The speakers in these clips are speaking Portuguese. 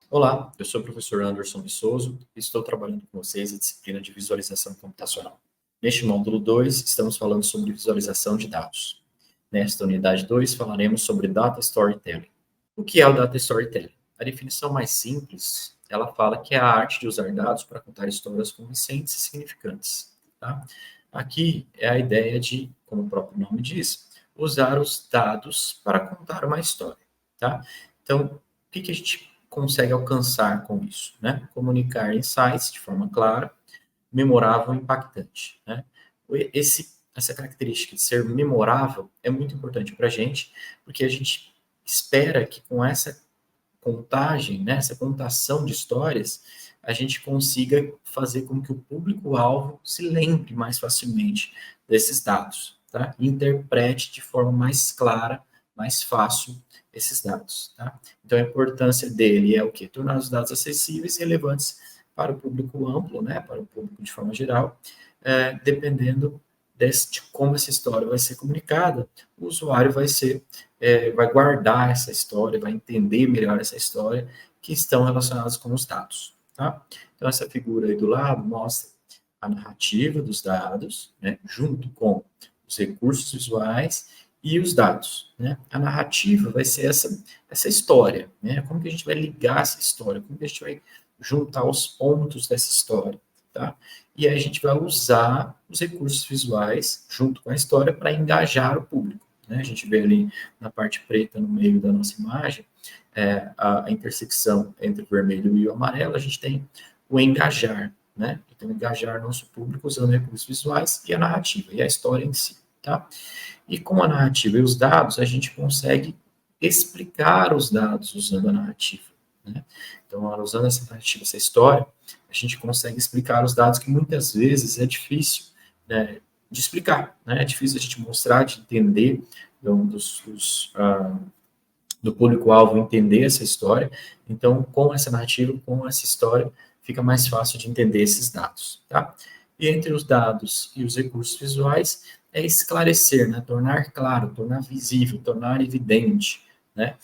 Olá, eu sou o professor Anderson de Souza e estou trabalhando com vocês a disciplina de visualização computacional. Neste módulo 2, estamos falando sobre visualização de dados. Nesta unidade 2, falaremos sobre Data Storytelling. O que é o Data Storytelling? A definição mais simples, ela fala que é a arte de usar dados para contar histórias convincentes e significantes. Tá? Aqui é a ideia de, como o próprio nome diz, usar os dados para contar uma história. Tá? Então, o que a gente consegue alcançar com isso, né? Comunicar insights de forma clara, memorável e impactante, né? Essa característica de ser memorável é muito importante para a gente, porque a gente espera que com essa contagem, né, essa contação de histórias, a gente consiga fazer com que o público-alvo se lembre mais facilmente desses dados, tá? E interprete de forma mais clara, mais fácil esses dados, tá? Então, a importância dele é o quê? Tornar os dados acessíveis e relevantes para o público amplo, né, para o público de forma geral, dependendo de como essa história vai ser comunicada, o usuário vai guardar essa história, vai entender melhor essa história que estão relacionadas com os dados, tá? Então, essa figura aí do lado mostra a narrativa dos dados, né, junto com os recursos visuais e os dados, né? A narrativa vai ser essa história, né? Como que a gente vai ligar essa história? Como que a gente vai juntar os pontos dessa história, tá? E aí a gente vai usar os recursos visuais junto com a história para engajar o público, né? A gente vê ali na parte preta no meio da nossa imagem, a intersecção entre o vermelho e o amarelo, a gente tem o engajar, né? Então, engajar nosso público usando recursos visuais e a narrativa, e a história em si, tá? E com a narrativa e os dados, a gente consegue explicar os dados usando a narrativa, né? Então, usando essa narrativa, essa história, a gente consegue explicar os dados que muitas vezes é difícil, né, de explicar, né? É difícil a gente mostrar, de entender, então, do público-alvo entender essa história. Então, com essa narrativa, com essa história, fica mais fácil de entender esses dados, tá? E entre os dados e os recursos visuais, é esclarecer, né? Tornar claro, tornar visível, tornar evidente, né?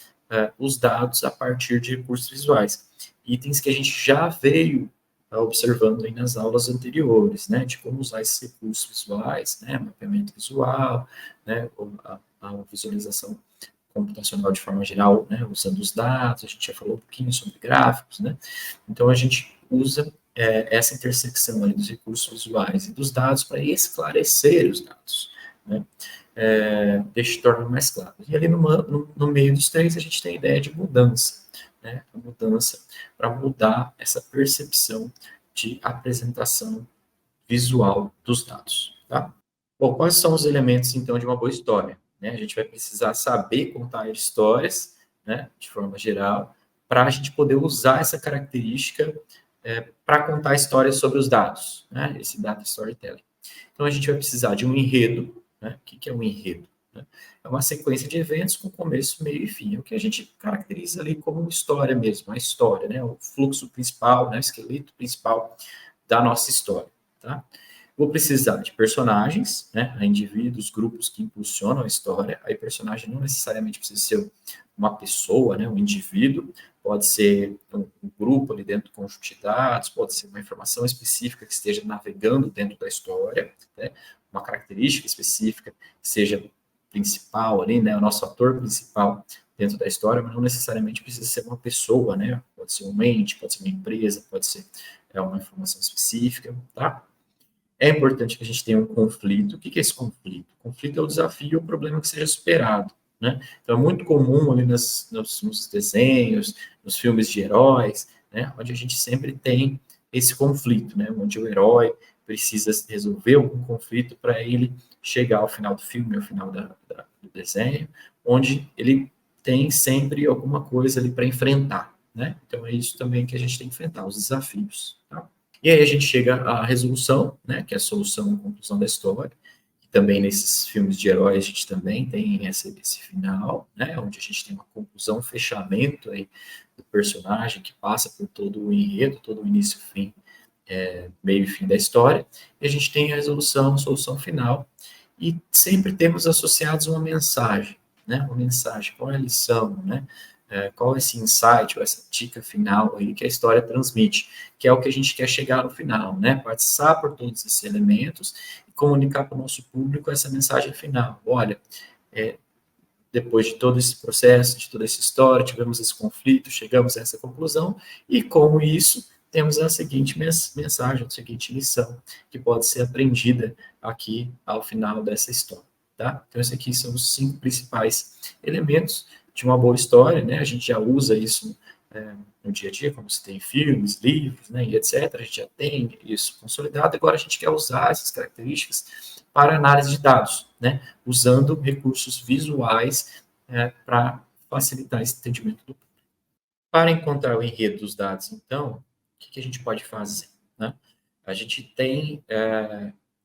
Os dados a partir de recursos visuais. Itens que a gente já veio observando aí nas aulas anteriores, né? De como usar esses recursos visuais, né? Mapeamento visual, né? A visualização computacional de forma geral, né, usando os dados, a gente já falou um pouquinho sobre gráficos, né, então a gente usa essa intersecção ali dos recursos visuais e dos dados para esclarecer os dados, né, deixa tornar mais claro. E ali no meio dos três a gente tem a ideia de mudança, né, a mudança para mudar essa percepção de apresentação visual dos dados, tá? Bom, quais são os elementos, então, de uma boa história? Né? A gente vai precisar saber contar histórias, né, de forma geral, para a gente poder usar essa característica para contar histórias sobre os dados, né, esse data storytelling. Então, a gente vai precisar de um enredo, né? O que é um enredo? Né? É uma sequência de eventos com começo, meio e fim. É o que a gente caracteriza ali como história mesmo, a história, né? O fluxo principal, né? O esqueleto principal da nossa história, tá? Vou precisar de personagens, né? Indivíduos, grupos que impulsionam a história. Aí, personagem não necessariamente precisa ser uma pessoa, né? Um indivíduo, pode ser um grupo ali dentro do conjunto de dados, pode ser uma informação específica que esteja navegando dentro da história, né? Uma característica específica que seja principal ali, né? O nosso ator principal dentro da história, mas não necessariamente precisa ser uma pessoa, né? Pode ser um ente, pode ser uma empresa, pode ser uma informação específica, tá? É importante que a gente tenha um conflito. O que é esse conflito? O conflito é o desafio, o problema que seja superado, né? Então, é muito comum ali nos desenhos, nos filmes de heróis, né? Onde a gente sempre tem esse conflito, né? Onde o herói precisa resolver algum conflito para ele chegar ao final do filme, ao final do desenho, onde ele tem sempre alguma coisa ali para enfrentar, né? Então, é isso também que a gente tem que enfrentar, os desafios, tá? E aí a gente chega à resolução, né, que é a solução e conclusão da história. E também nesses filmes de heróis a gente também tem esse final, né, onde a gente tem uma conclusão, um fechamento aí do personagem que passa por todo o enredo, todo o início, fim, meio e fim da história. E a gente tem a resolução, a solução final. E sempre temos associados uma mensagem, né, uma mensagem, qual é a lição, né? qual é esse insight, ou essa dica final aí que a história transmite, que é o que a gente quer chegar no final, né? Passar por todos esses elementos e comunicar para o nosso público essa mensagem final. Olha, depois de todo esse processo, de toda essa história, tivemos esse conflito, chegamos a essa conclusão, e com isso temos a seguinte mensagem, a seguinte lição, que pode ser aprendida aqui ao final dessa história, tá? Então, esses aqui são os 5 principais elementos de uma boa história, né? A gente já usa isso no dia a dia, como se tem filmes, livros, né, e etc. A gente já tem isso consolidado, agora a gente quer usar essas características para análise de dados, né? Usando recursos visuais para facilitar esse entendimento do público. Para encontrar o enredo dos dados, então, o que a gente pode fazer, né? A gente tem,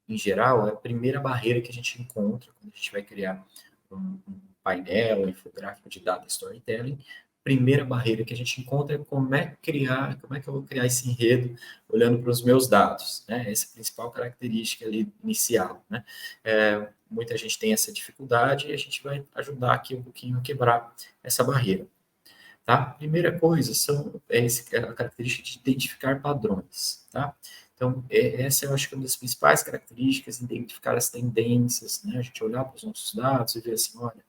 em geral, a primeira barreira que a gente encontra quando a gente vai criar um painel, um infográfico de data storytelling. Primeira barreira que a gente encontra é como é que eu vou criar esse enredo olhando para os meus dados, né? Essa é a principal característica ali inicial, né? Muita gente tem essa dificuldade e a gente vai ajudar aqui um pouquinho a quebrar essa barreira. Tá? Primeira coisa é a característica de identificar padrões, tá? Então, essa eu acho que é uma das principais características, identificar as tendências, né? A gente olhar para os nossos dados e ver assim, olha,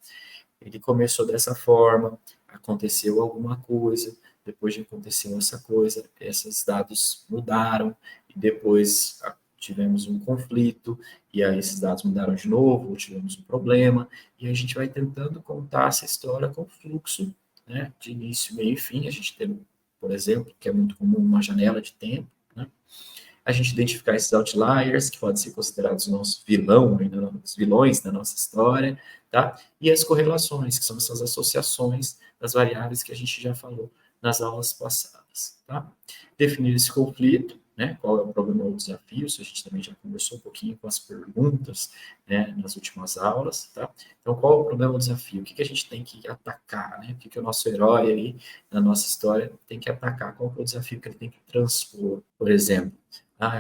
ele começou dessa forma, aconteceu alguma coisa, depois de acontecer essa coisa, esses dados mudaram, e depois tivemos um conflito, e aí esses dados mudaram de novo, ou tivemos um problema, e a gente vai tentando contar essa história com fluxo, né, de início, meio e fim. A gente tem, por exemplo, que é muito comum, uma janela de tempo, né? A gente identificar esses outliers, que podem ser considerados nossos os vilões da nossa história, tá? E as correlações, que são essas associações das variáveis que a gente já falou nas aulas passadas, tá? Definir esse conflito, né? Qual é o problema ou o desafio, isso a gente também já conversou um pouquinho com as perguntas, né, nas últimas aulas, tá? Então, qual é o problema ou o desafio? O que a gente tem que atacar, né? O que o nosso herói aí, na nossa história, tem que atacar? Qual é o desafio que ele tem que transpor? Por exemplo,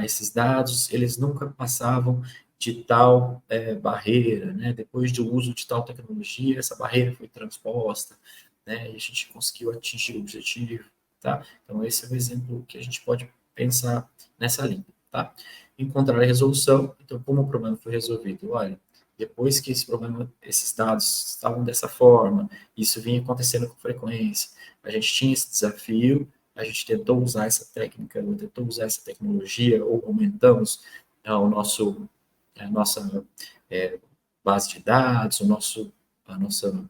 esses dados, eles nunca passavam de tal barreira, né? Depois do uso de tal tecnologia, essa barreira foi transposta, né? E a gente conseguiu atingir o objetivo, tá? Então, esse é o exemplo que a gente pode pensar nessa linha, tá? Encontrar a resolução. Então, como o problema foi resolvido? Olha, depois que esses dados estavam dessa forma, isso vinha acontecendo com frequência, a gente tinha esse desafio, a gente tentou usar essa técnica, ou tentou usar essa tecnologia, ou aumentamos a nossa base de dados, a nossa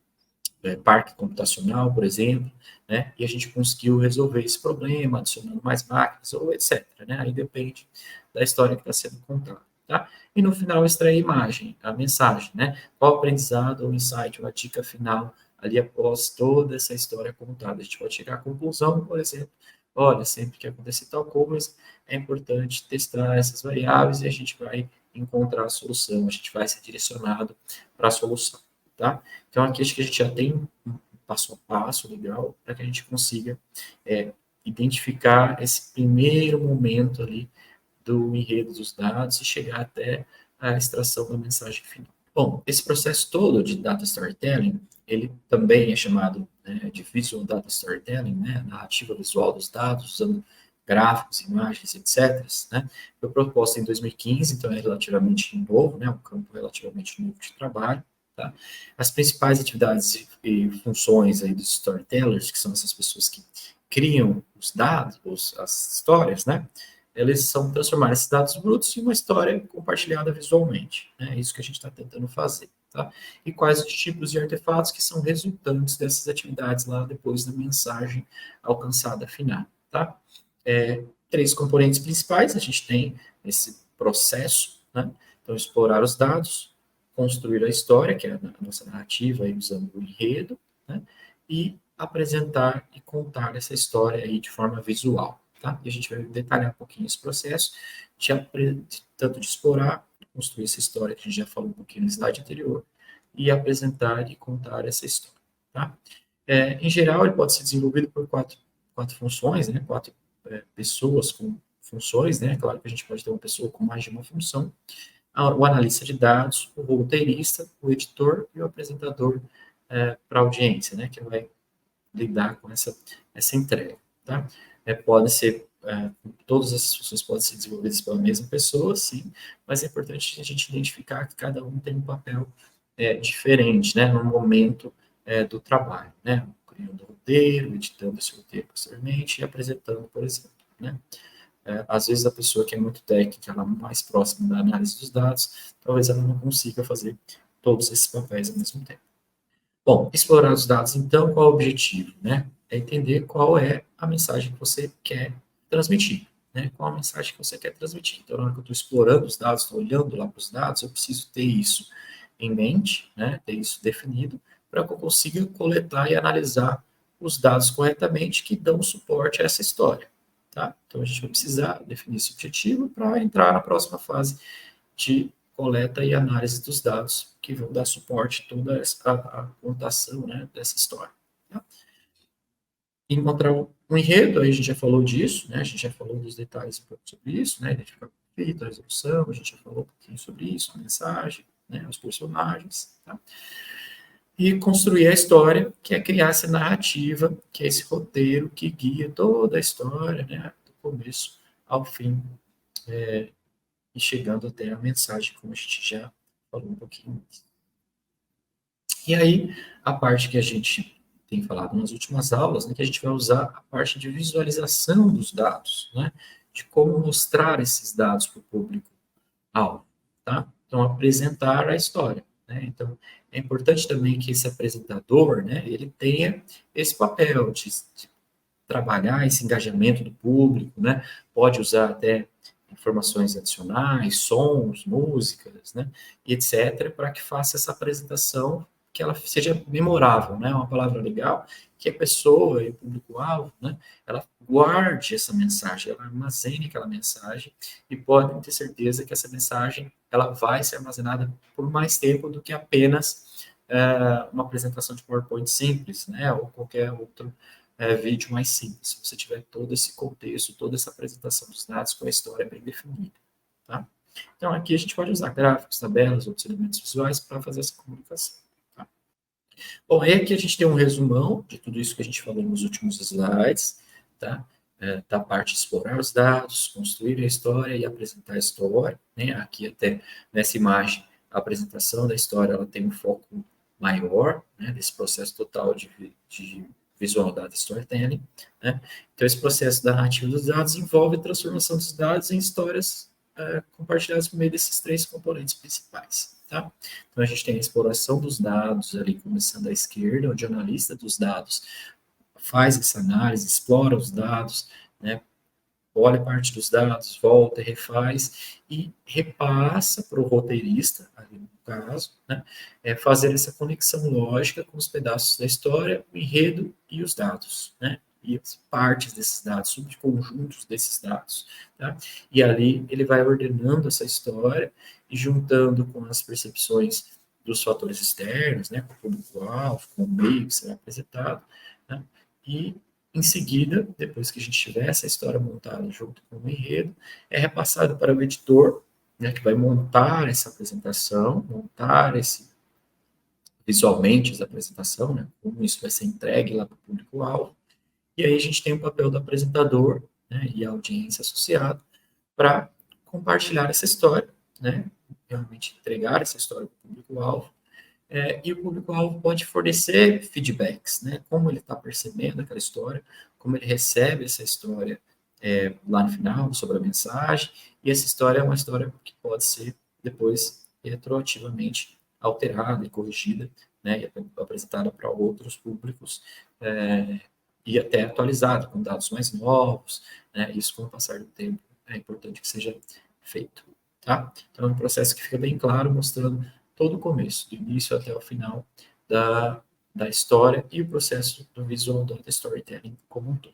parque computacional, por exemplo, né? E a gente conseguiu resolver esse problema, adicionando mais máquinas, ou etc. Né? Aí depende da história que está sendo contada. Tá? E no final, extrair a imagem, a mensagem, né? Qual o aprendizado, ou insight, ou a dica final ali após toda essa história contada. A gente pode chegar à conclusão, por exemplo, olha, sempre que acontecer tal coisa, é importante testar essas variáveis e a gente vai encontrar a solução, a gente vai ser direcionado para a solução, tá? Então, aqui acho que a gente já tem um passo a passo legal para que a gente consiga identificar esse primeiro momento ali do enredo dos dados e chegar até a extração da mensagem final. Bom, esse processo todo de data storytelling, ele também é chamado, né, de visual data storytelling, né, narrativa visual dos dados, usando gráficos, imagens, etc., né, foi proposto em 2015, então é relativamente novo, né, um campo relativamente novo de trabalho, tá? As principais atividades e funções aí dos storytellers, que são essas pessoas que criam os dados, as histórias, né, eles são transformar esses dados brutos em uma história compartilhada visualmente. Né? É isso que a gente está tentando fazer. Tá? E quais os tipos de artefatos que são resultantes dessas atividades lá depois da mensagem alcançada final. Tá? 3 componentes principais a gente tem esse processo, né? Então, explorar os dados, construir a história, que é a nossa narrativa, aí, usando o enredo, né? E apresentar e contar essa história aí de forma visual. Tá? E a gente vai detalhar um pouquinho esse processo, tanto de explorar, construir essa história, que a gente já falou um pouquinho no slide anterior, e apresentar e contar essa história. Tá? Em geral, ele pode ser desenvolvido por quatro funções, né? 4 pessoas com funções, né? Claro que a gente pode ter uma pessoa com mais de uma função, o analista de dados, o roteirista, o editor e o apresentador para a audiência, né? Que vai lidar com essa entrega, tá? Pode ser, todas as funções podem ser desenvolvidas pela mesma pessoa, sim, mas é importante a gente identificar que cada um tem um papel diferente, né, no momento do trabalho, né, criando o roteiro, editando esse roteiro posteriormente e apresentando, por exemplo, né. Às vezes a pessoa que é muito técnica, ela é mais próxima da análise dos dados, talvez ela não consiga fazer todos esses papéis ao mesmo tempo. Bom, explorar os dados, então, qual é o objetivo, né? É entender qual é a mensagem que você quer transmitir, né? Qual a mensagem que você quer transmitir. Então, na hora que eu estou explorando os dados, estou olhando lá para os dados, eu preciso ter isso em mente, né? Ter isso definido, para que eu consiga coletar e analisar os dados corretamente que dão suporte a essa história, tá? Então, a gente vai precisar definir esse objetivo para entrar na próxima fase de coleta e análise dos dados que vão dar suporte a toda a contação, né, dessa história. Tá? Encontrar um enredo, aí a gente já falou disso, né, a gente já falou dos detalhes um pouco sobre isso, né, identificar o conflito, a resolução, a gente já falou um pouquinho sobre isso, a mensagem, né, os personagens, tá? E construir a história, que é criar essa narrativa, que é esse roteiro que guia toda a história, né, do começo ao fim, e chegando até a mensagem, como a gente já falou um pouquinho. E aí, a parte que a gente tem falado nas últimas aulas, né, que a gente vai usar a parte de visualização dos dados, né, de como mostrar esses dados para o público-alvo, tá? Então, apresentar a história, né? Então, é importante também que esse apresentador, né, ele tenha esse papel de trabalhar esse engajamento do público, né? Pode usar até informações adicionais, sons, músicas, né? E etc., para que faça essa apresentação que ela seja memorável, né? Uma palavra legal, que a pessoa e o público-alvo, né? Ela guarde essa mensagem, ela armazene aquela mensagem e podem ter certeza que essa mensagem ela vai ser armazenada por mais tempo do que apenas uma apresentação de PowerPoint simples, né? Ou qualquer outro vídeo mais simples, se você tiver todo esse contexto, toda essa apresentação dos dados com a história bem definida, tá? Então, aqui a gente pode usar gráficos, tabelas, outros elementos visuais para fazer essa comunicação, tá? Bom, aí aqui a gente tem um resumão de tudo isso que a gente falou nos últimos slides, tá? Da parte de explorar os dados, construir a história e apresentar a história, né? Aqui até nessa imagem, a apresentação da história, ela tem um foco maior, né? Desse processo total de visual data storytelling, né? Então, esse processo da narrativa dos dados envolve a transformação dos dados em histórias compartilhadas por meio desses três componentes principais, tá? Então, a gente tem a exploração dos dados ali, começando à esquerda, onde o analista dos dados faz essa análise, explora os dados, né? Olha parte dos dados, volta, refaz e repassa para o roteirista, ali no caso, né, fazer essa conexão lógica com os pedaços da história, o enredo e os dados, né, e as partes desses dados, subconjuntos desses dados, tá? E ali ele vai ordenando essa história e juntando com as percepções dos fatores externos, né, com o público-alvo, com o meio que será apresentado, né, e em seguida, depois que a gente tiver essa história montada junto com o enredo, é repassado para o editor, né, que vai montar essa apresentação, montar visualmente essa apresentação, né, como isso vai ser entregue lá para o público-alvo. E aí a gente tem o papel do apresentador, né, e a audiência associada para compartilhar essa história, né, realmente entregar essa história para o público-alvo. E o público-alvo pode fornecer feedbacks, né? Como ele está percebendo aquela história, como ele recebe essa história lá no final, sobre a mensagem, e essa história é uma história que pode ser depois retroativamente alterada e corrigida, né? E apresentada para outros públicos, e até atualizada, com dados mais novos, né? Isso, com o passar do tempo, é importante que seja feito, tá? Então, é um processo que fica bem claro, mostrando todo o começo, do início até o final da história e o processo do visual data storytelling como um todo.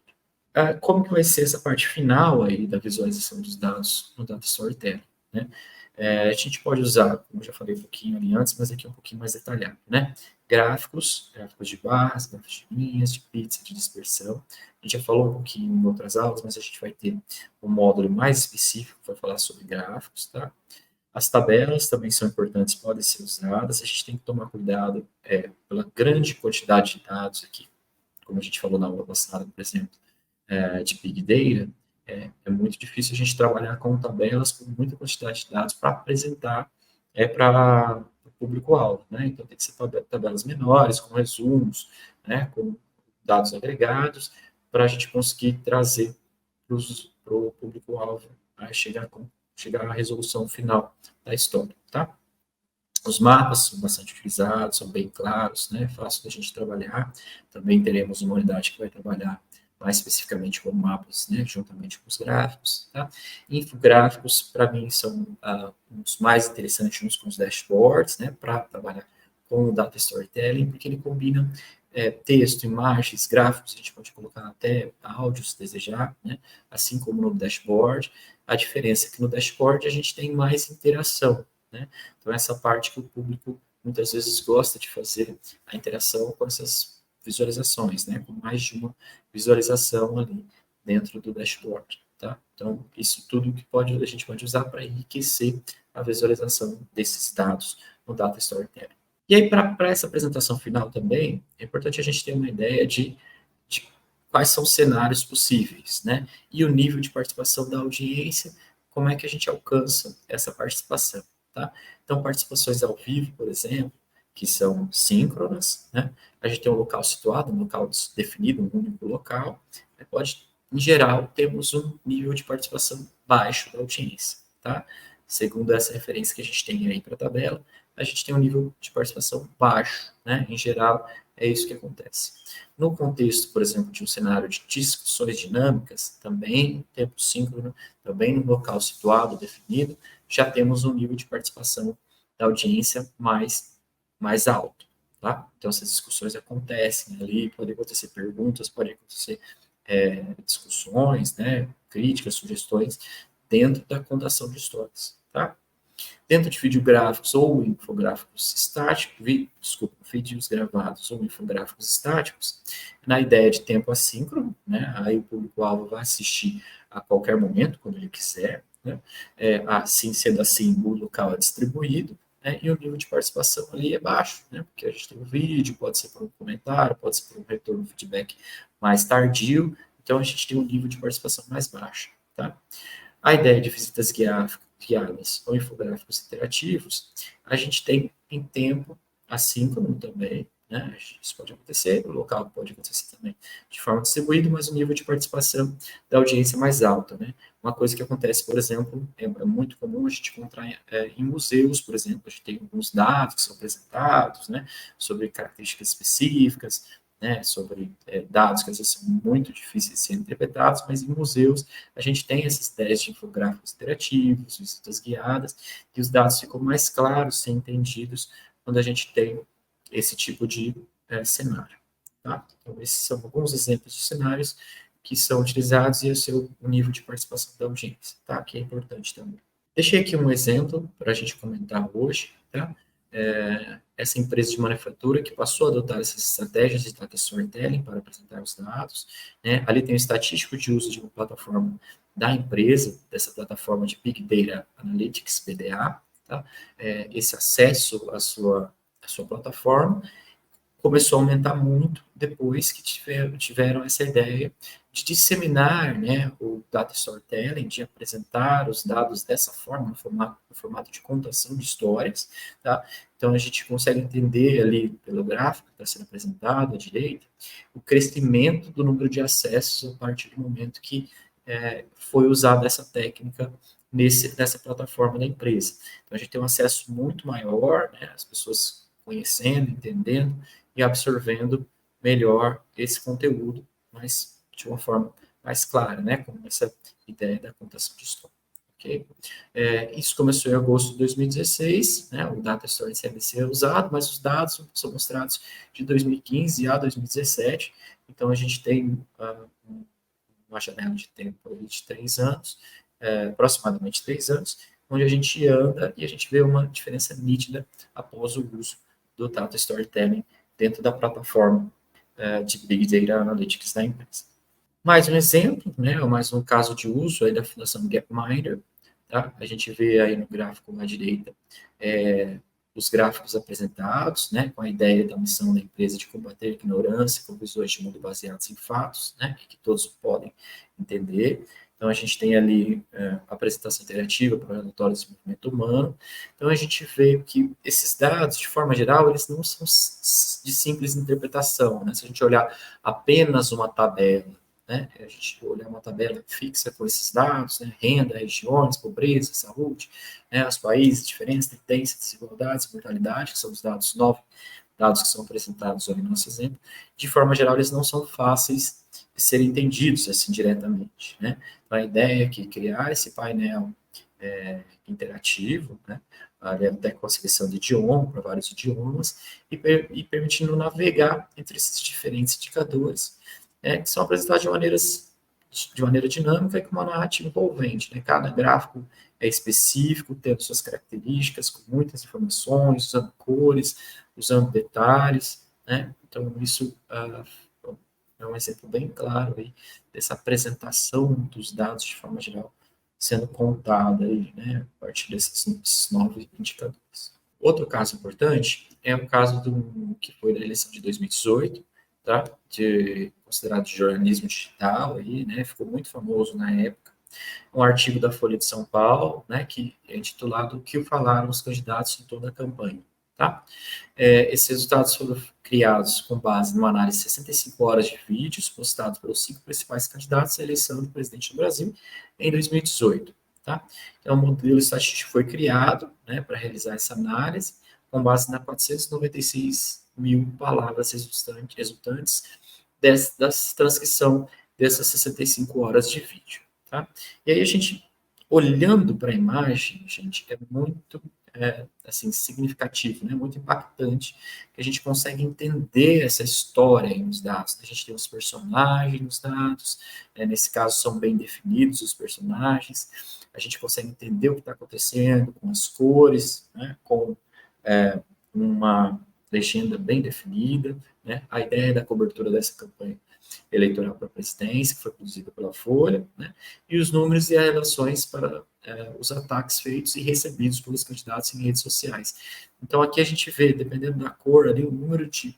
Como que vai ser essa parte final aí da visualização dos dados no data storytelling, né? A gente pode usar, como eu já falei um pouquinho ali antes, mas aqui é um pouquinho mais detalhado, né? Gráficos de barras, gráficos de linhas, de pizza, de dispersão. A gente já falou um pouquinho em outras aulas, mas a gente vai ter um módulo mais específico para falar sobre gráficos, tá? As tabelas também são importantes, podem ser usadas. A gente tem que tomar cuidado pela grande quantidade de dados aqui como a gente falou na aula passada, por exemplo, de Big Data, é muito difícil a gente trabalhar com tabelas com muita quantidade de dados para apresentar para o público-alvo, né? Então, tem que ser tabelas menores, com resumos, né? Com dados agregados, para a gente conseguir trazer para o público-alvo, chegar à resolução final da história, tá? Os mapas são bastante utilizados, são bem claros, né? Fácil da gente trabalhar. Também teremos uma unidade que vai trabalhar mais especificamente com mapas, né? Juntamente com os gráficos, tá? Infográficos, para mim, são os mais interessantes juntos com os dashboards, né? Para trabalhar com o data storytelling, porque ele combina texto, imagens, gráficos, a gente pode colocar até áudio se desejar, né? Assim como no dashboard. A diferença é que no dashboard a gente tem mais interação, né? Então, essa parte que o público muitas vezes gosta de fazer, a interação com essas visualizações, né? Com mais de uma visualização ali dentro do dashboard, tá? Então, isso tudo que a gente pode usar para enriquecer a visualização desses dados no Data Storytelling. E aí, para essa apresentação final também, é importante a gente ter uma ideia de quais são os cenários possíveis, né? E o nível de participação da audiência, como é que a gente alcança essa participação, tá? Então, participações ao vivo, por exemplo, que são síncronas, né? A gente tem um local situado, um local definido, um único local, em geral, temos um nível de participação baixo da audiência, tá? Segundo essa referência que a gente tem aí para a tabela, a gente tem um nível de participação baixo, né? Em geral, é isso que acontece. No contexto, por exemplo, de um cenário de discussões dinâmicas, também tempo síncrono, também no local situado, definido, já temos um nível de participação da audiência mais alto, tá? Então, essas discussões acontecem ali, podem acontecer perguntas, podem acontecer discussões, né? Críticas, sugestões, dentro da contação de histórias, tá? Dentro de videográficos ou infográficos estáticos, vídeos gravados ou infográficos estáticos, na ideia de tempo assíncrono, né? Aí o público-alvo vai assistir a qualquer momento, quando ele quiser, né? Assim, sendo assim, o local é distribuído, né? E o nível de participação ali é baixo, né? Porque a gente tem um vídeo, pode ser por um comentário, pode ser por um retorno, feedback mais tardio, então a gente tem um nível de participação mais baixo, tá? A ideia de visitas guiadas ou infográficos interativos, a gente tem em tempo assíncrono também, né? Isso pode acontecer, o local pode acontecer também de forma distribuída, mas o nível de participação da audiência é mais alta, né? Uma coisa que acontece, por exemplo, é muito comum a gente encontrar em museus, por exemplo, a gente tem alguns dados que são apresentados, né? Sobre características específicas, né, sobre dados que às vezes são muito difíceis de serem interpretados, mas em museus a gente tem essas ideias de infográficos interativos, visitas guiadas, e os dados ficam mais claros, ser entendidos, quando a gente tem esse tipo de cenário. Tá? Então, esses são alguns exemplos de cenários que são utilizados e o nível de participação da audiência, tá? Que é importante também. Deixei aqui um exemplo para a gente comentar hoje, tá? Essa empresa de manufatura que passou a adotar essas estratégias de data storytelling para apresentar os dados, né? Ali tem o estatístico de uso de uma plataforma da empresa, dessa plataforma de Big Data Analytics, BDA, tá? Esse acesso à sua plataforma começou a aumentar muito depois que tiveram essa ideia de disseminar, né, o data storytelling, de apresentar os dados dessa forma, no formato de contação de histórias, tá? Então, a gente consegue entender ali, pelo gráfico que está sendo apresentado à direita, o crescimento do número de acessos a partir do momento que foi usada essa técnica nessa plataforma da empresa. Então, a gente tem um acesso muito maior, né, as pessoas conhecendo, entendendo, e absorvendo melhor esse conteúdo, mas de uma forma mais clara, né, com essa ideia da contação de história. Okay? Isso começou em agosto de 2016, né, o Data Story CMC é usado, mas os dados são mostrados de 2015 a 2017, então a gente tem uma janela de tempo de 3 anos, aproximadamente 3 anos, onde a gente anda e a gente vê uma diferença nítida após o uso do Data Storytelling dentro da plataforma de Big Data Analytics da empresa. Mais um exemplo, né, mais um caso de uso aí da Fundação Gapminder, tá? A gente vê aí no gráfico à direita os gráficos apresentados, né, com a ideia da missão da empresa de combater a ignorância com visões de mundo baseadas em fatos, né, que todos podem entender. Então, a gente tem ali a apresentação interativa para o relatório de desenvolvimento humano. Então, a gente vê que esses dados, de forma geral, eles não são de simples interpretação, né? Se a gente olhar apenas uma tabela, né, a gente olhar uma tabela fixa com esses dados, né, renda, regiões, pobreza, saúde, né, os países, diferenças, tendências, desigualdades, mortalidade, que são os dados 9, dados que são apresentados ali no nosso exemplo, de forma geral, eles não são fáceis de serem entendidos assim diretamente, né? Então, a ideia é que criar esse painel interativo, né, até com a seleção de idioma, para vários idiomas, e permitindo navegar entre esses diferentes indicadores, que são apresentados de maneira dinâmica e com uma narrativa envolvente, né? Cada gráfico é específico, tendo suas características, com muitas informações, usando cores, usando detalhes, né? Então, isso é um exemplo bem claro aí dessa apresentação dos dados de forma geral sendo contada aí, né, a partir desses 9 indicadores. Outro caso importante é o caso que foi da eleição de 2018, tá? Considerado de jornalismo digital aí, né? Ficou muito famoso na época. Um artigo da Folha de São Paulo, né, que é intitulado "O que falaram os candidatos em toda a campanha", tá? Esses resultados foram criados com base numa análise de 65 horas de vídeos postados pelos 5 principais candidatos à eleição do presidente do Brasil em 2018. Tá? Então, o modelo estatístico foi criado, né, para realizar essa análise, com base nas 496 mil palavras resultantes da transcrição dessas 65 horas de vídeo. Tá? E aí a gente, olhando para a imagem, gente, é muito assim, significativo, né? Muito impactante, que a gente consegue entender essa história nos dados. A gente tem os personagens nos dados, nesse caso são bem definidos os personagens, a gente consegue entender o que está acontecendo com as cores, né? Com uma legenda bem definida, né? A ideia da cobertura dessa campanha eleitoral para a presidência, que foi produzida pela Folha, né? E os números e as relações para os ataques feitos e recebidos pelos candidatos em redes sociais. Então, aqui a gente vê, dependendo da cor, ali, o número de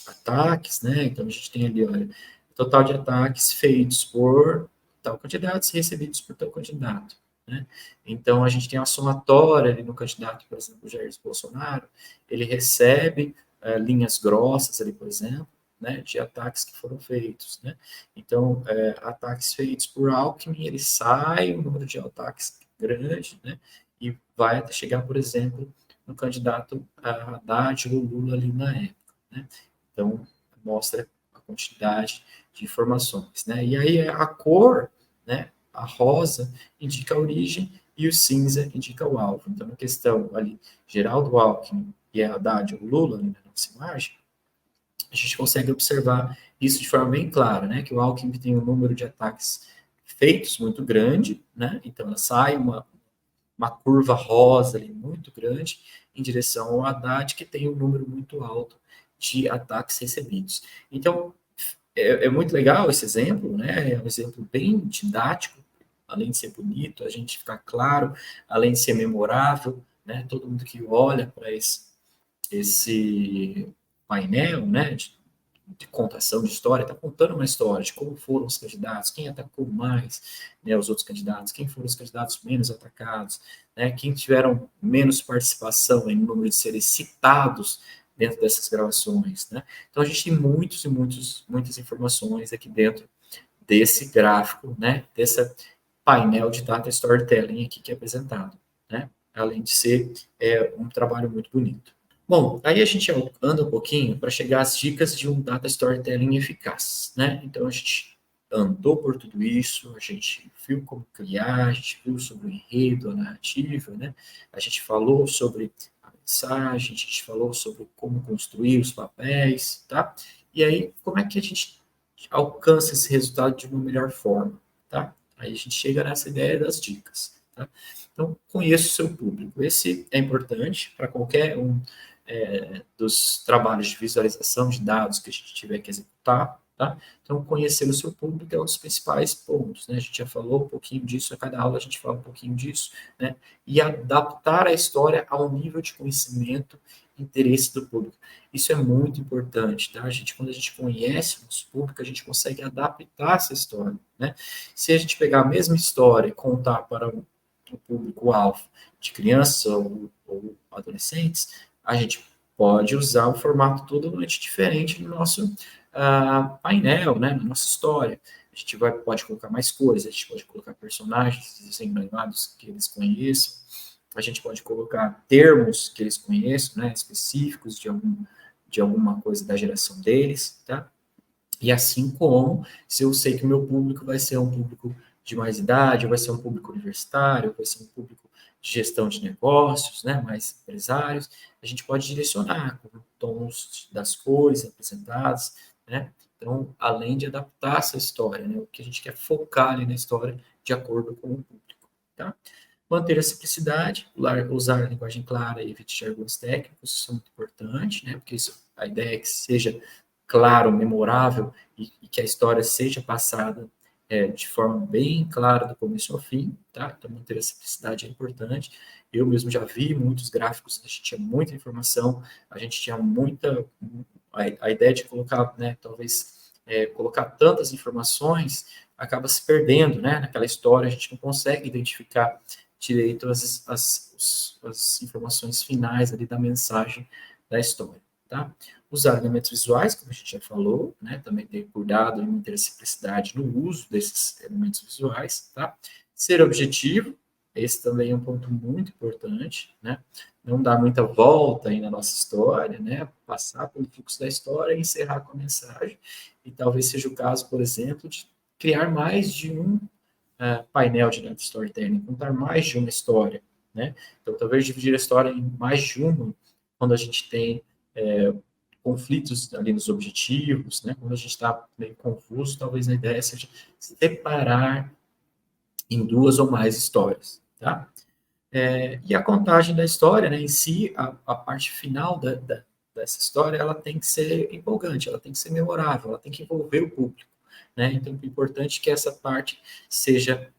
ataques, né? Então, a gente tem ali, olha, total de ataques feitos por tal candidato e recebidos por tal candidato. Né? Então, a gente tem uma somatória ali no candidato, por exemplo, Jair Bolsonaro, ele recebe linhas grossas ali, por exemplo, né, de ataques que foram feitos. Né? Então, ataques feitos por Alckmin, ele sai um número de ataques grande, né, e vai até chegar, por exemplo, no candidato Haddad ou Lula ali na época. Né? Então, mostra a quantidade de informações. Né? E aí, a cor, né, a rosa indica a origem e o cinza indica o alvo. Então, na questão ali, Geraldo Alckmin e a Haddad ou Lula, na nossa imagem, a gente consegue observar isso de forma bem clara, né? Que o Alckmin tem um número de ataques feitos muito grande, né? Então, ela sai uma curva rosa ali muito grande em direção ao Haddad, que tem um número muito alto de ataques recebidos. Então, é muito legal esse exemplo, né? É um exemplo bem didático, além de ser bonito, a gente ficar claro, além de ser memorável, né? Todo mundo que olha para esse painel, né? De contação de história, está contando uma história de como foram os candidatos, quem atacou mais, né, os outros candidatos, quem foram os candidatos menos atacados, né, quem tiveram menos participação em número de serem citados dentro dessas gravações, né? Então a gente tem muitas informações aqui dentro desse gráfico, né, desse painel de data storytelling aqui que é apresentado, né? Além de ser um trabalho muito bonito. Bom, aí a gente anda um pouquinho para chegar às dicas de um data storytelling eficaz, né? Então a gente andou por tudo isso, a gente viu como criar, a gente viu sobre o enredo, a narrativa, né? A gente falou sobre a mensagem, a gente falou sobre como construir os papéis, tá? E aí, como é que a gente alcança esse resultado de uma melhor forma, tá? Aí a gente chega nessa ideia das dicas, tá? Então, conheça o seu público. Esse é importante para qualquer um dos trabalhos de visualização de dados que a gente tiver que executar, tá? Então, conhecer o seu público é um dos principais pontos, né? A gente já falou um pouquinho disso, a cada aula a gente fala um pouquinho disso, né? E adaptar a história ao nível de conhecimento e interesse do público. Isso é muito importante, tá? Quando a gente conhece o nosso público, a gente consegue adaptar essa história, né? Se a gente pegar a mesma história e contar para o público-alvo de crianças ou adolescentes, a gente pode usar um formato totalmente diferente no nosso painel, né, na nossa história. A gente pode colocar mais cores, a gente pode colocar personagens desenhos animados que eles conheçam, a gente pode colocar termos que eles conheçam, né, específicos de alguma coisa da geração deles, tá? E assim como, se eu sei que o meu público vai ser um público de mais idade, vai ser um público universitário, vai ser um público de gestão de negócios, né, mais empresários, a gente pode direcionar com tons das cores apresentadas, né? Então, além de adaptar essa história, né, o que a gente quer focar ali na história de acordo com o público, tá? Manter a simplicidade, usar a linguagem clara e evitar jargões técnicos, isso é muito importante, né? Porque a ideia é que seja claro, memorável e que a história seja passada de forma bem clara do começo ao fim, tá? Então, manter a simplicidade é importante. Eu mesmo já vi muitos gráficos, a gente tinha muita informação, a gente tinha muita... A ideia de colocar, né, talvez, colocar tantas informações acaba se perdendo, né? Naquela história, a gente não consegue identificar direito as informações finais ali da mensagem da história, tá? Usar elementos visuais, como a gente já falou, né? Também ter cuidado em manter a simplicidade no uso desses elementos visuais, tá? Ser objetivo, esse também é um ponto muito importante, né? Não dar muita volta aí na nossa história, né? Passar pelo fluxo da história e encerrar com a mensagem. E talvez seja o caso, por exemplo, de criar mais de um painel de data storytelling, contar mais de uma história, né? Então, talvez dividir a história em mais de uma, quando a gente tem conflitos ali nos objetivos, né? Quando a gente está meio confuso, talvez a ideia seja separar em duas ou mais histórias, tá? E a contagem da história, né, em si, a parte final dessa história, ela tem que ser empolgante, ela tem que ser memorável, ela tem que envolver o público, né? Então, é importante que essa parte seja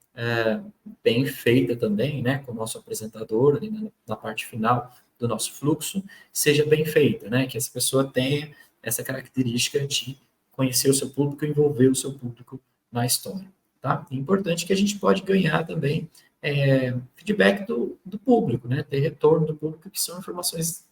bem feita também, né, com o nosso apresentador, ali na parte final do nosso fluxo, seja bem feita, né, que essa pessoa tenha essa característica de conhecer o seu público e envolver o seu público na história, tá? É importante que a gente pode ganhar também feedback do público, né, ter retorno do público, que são informações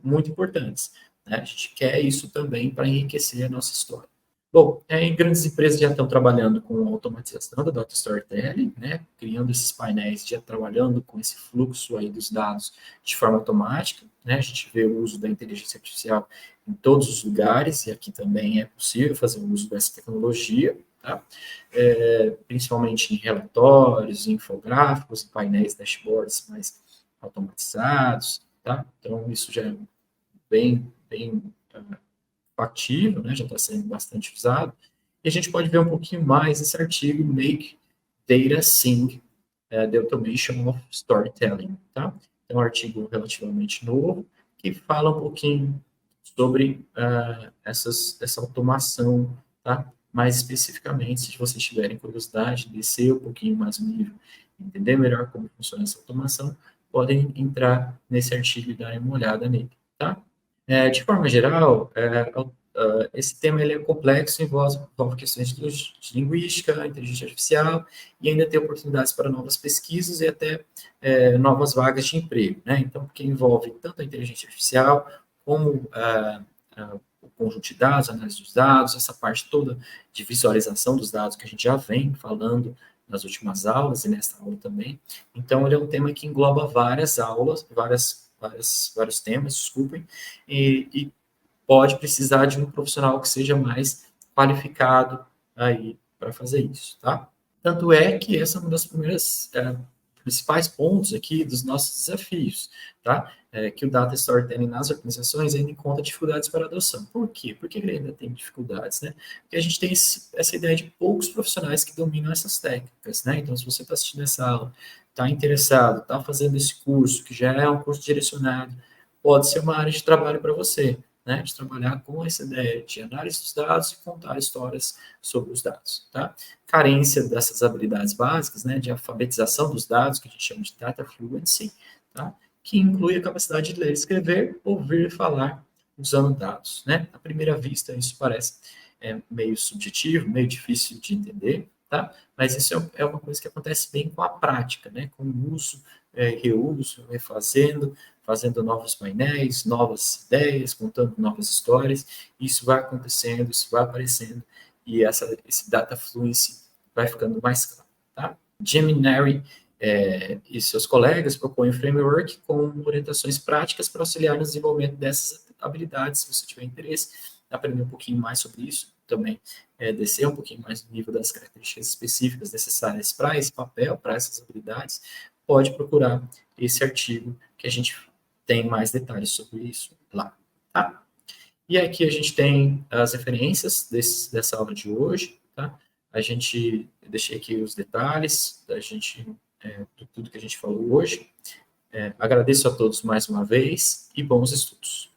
muito importantes, né? A gente quer isso também para enriquecer a nossa história. Bom, em grandes empresas já estão trabalhando com automatização da data storytelling, né, criando esses painéis, já trabalhando com esse fluxo aí dos dados de forma automática, né, a gente vê o uso da inteligência artificial em todos os lugares, e aqui também é possível fazer o uso dessa tecnologia, tá? Principalmente em relatórios, em infográficos, em painéis, dashboards mais automatizados, tá? Então, isso já é bem factível, né, já está sendo bastante usado, e a gente pode ver um pouquinho mais esse artigo, Make Data Sing, The Automation of Storytelling, tá? É um artigo relativamente novo, que fala um pouquinho sobre essa automação, tá? Mais especificamente, se vocês tiverem curiosidade, descer um pouquinho mais o nível, entender melhor como funciona essa automação, podem entrar nesse artigo e dar uma olhada nele, tá? De forma geral, esse tema ele é complexo, envolve questões de linguística, inteligência artificial, e ainda tem oportunidades para novas pesquisas e até novas vagas de emprego, né? Então, porque envolve tanto a inteligência artificial, como o conjunto de dados, a análise dos dados, essa parte toda de visualização dos dados que a gente já vem falando nas últimas aulas e nesta aula também. Então, ele é um tema que engloba várias aulas, vários temas, desculpem, e pode precisar de um profissional que seja mais qualificado aí para fazer isso, tá? Tanto é que essa é uma das primeiras principais pontos aqui dos nossos desafios, tá? Que o data storytelling nas organizações ainda encontra dificuldades para adoção. Por quê? Porque ele ainda tem dificuldades, né? Porque a gente tem essa ideia de poucos profissionais que dominam essas técnicas, né? Então, se você está assistindo essa aula, está interessado, está fazendo esse curso, que já é um curso direcionado, pode ser uma área de trabalho para você, né, de trabalhar com essa ideia de análise dos dados e contar histórias sobre os dados, tá? Carência dessas habilidades básicas, né, de alfabetização dos dados, que a gente chama de data fluency, tá? Que inclui a capacidade de ler, escrever, ouvir e falar usando dados, né? À primeira vista, isso parece meio subjetivo, meio difícil de entender, tá? Mas isso é uma coisa que acontece bem com a prática, né? Com o uso, reuso, refazendo, fazendo novos painéis, novas ideias, contando novas histórias. Isso vai acontecendo, isso vai aparecendo, e esse data fluency vai ficando mais claro, tá? Geminary e seus colegas propõem um framework com orientações práticas para auxiliar no desenvolvimento dessas habilidades, se você tiver interesse, aprender um pouquinho mais sobre isso, também descer um pouquinho mais no nível das características específicas necessárias para esse papel, para essas habilidades, pode procurar esse artigo que a gente tem mais detalhes sobre isso lá, tá? E aqui a gente tem as referências dessa aula de hoje, tá? Eu deixei aqui os detalhes de tudo que a gente falou hoje. Agradeço a todos mais uma vez e bons estudos.